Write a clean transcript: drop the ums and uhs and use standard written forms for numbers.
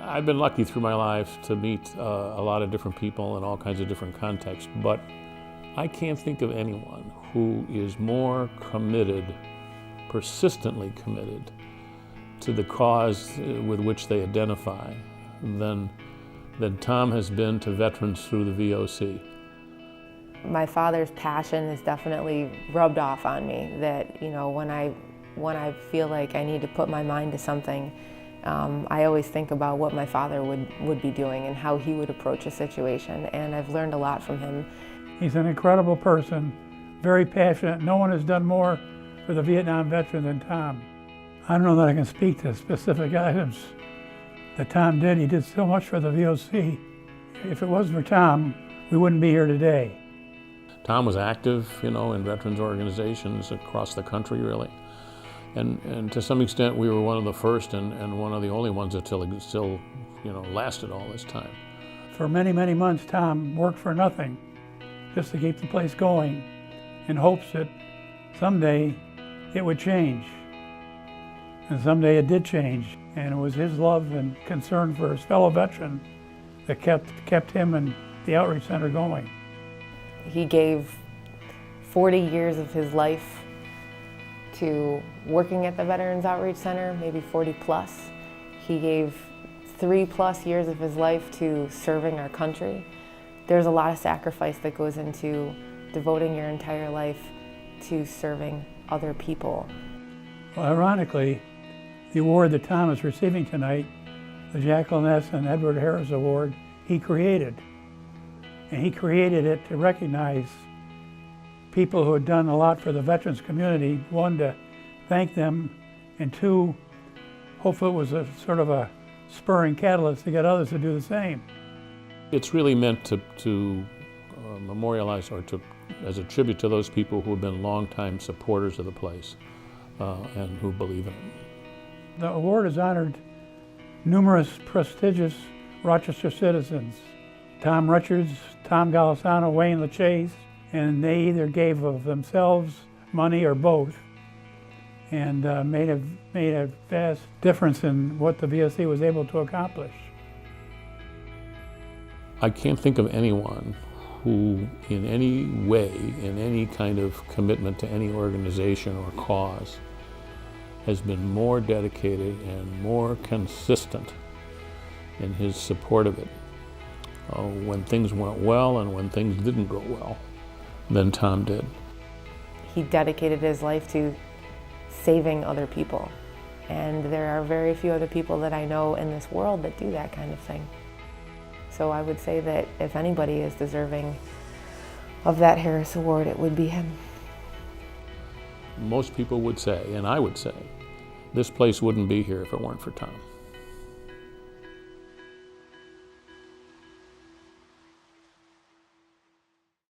I've been lucky through my life to meet a lot of different people in all kinds of different contexts, but I can't think of anyone who is more committed, persistently committed, to the cause with which they identify than Tom has been to veterans through the VOC. My father's passion has definitely rubbed off on me, that, you know, when I feel like I need to put my mind to something, I always think about what my father would be doing and how he would approach a situation, and I've learned a lot from him. He's an incredible person, very passionate. No one has done more for the Vietnam veteran than Tom. I don't know that I can speak to specific items that Tom did. He did so much for the VOC. If it wasn't for Tom, we wouldn't be here today. Tom was active, you know, in veterans organizations across the country, really. And to some extent, we were one of the first and one of the only ones that still, you know, lasted all this time. For many, many months, Tom worked for nothing, just to keep the place going, in hopes that someday it would change. And someday it did change, and it was his love and concern for his fellow veteran that kept him and the Outreach Center going. He gave 40 years of his life to working at the Veterans Outreach Center, maybe 40 plus. He gave 3+ years of his life to serving our country. There's a lot of sacrifice that goes into devoting your entire life to serving other people. Well, ironically, the award that Tom is receiving tonight, the Jacqueline S. and Edward Harris Award, he created. And he created it to recognize people who had done a lot for the veterans community. One, to thank them, and two, hopefully it was a sort of a spurring catalyst to get others to do the same. It's really meant to memorialize or as a tribute to those people who have been longtime supporters of the place and who believe in it. The award has honored numerous prestigious Rochester citizens. Tom Richards, Tom Golisano, Wayne LaChase, and they either gave of themselves, money, or both, and made a vast difference in what the VOC was able to accomplish. I can't think of anyone who in any way, in any kind of commitment to any organization or cause, has been more dedicated and more consistent in his support of it when things went well and when things didn't go well than Tom did. He dedicated his life to saving other people, and there are very few other people that I know in this world that do that kind of thing. So I would say that if anybody is deserving of that Harris Award, it would be him. Most people would say, and I would say, this place wouldn't be here if it weren't for Tom.